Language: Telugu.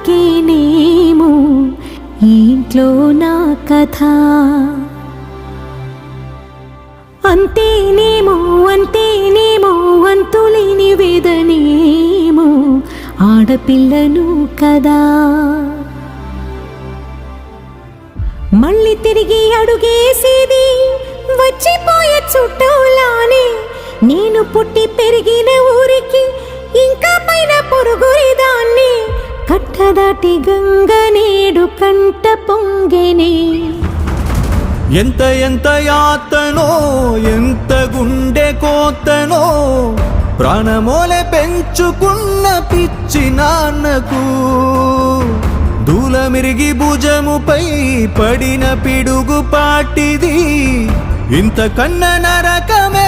నాకేనేమో ఈ ఇంట్లో నా కథ. అంతేనేమో అంతేనేమో అంతులేని వేదనేమో ఆడపిల్లను కదా. మళ్ళీ తిరిగి అడుగేసేది వచ్చిపోయే చుట్టూలానే. నేను పుట్టి పెరిగిన ఊరికి ఇంకా పైన పొరుగురిదాన్ని. కట్టదాటి గంగ నేడు కంట పొంగెనే. ఎంత ఎంత యాతనో ఎంత గుండె కోతనో ప్రాణమోలే పెంచుకున్న పిచ్చి నాన్నకు. దూలమిరిగి భుజముపై పడిన పిడుగు పాటిది ఇంతకన్నా నరకం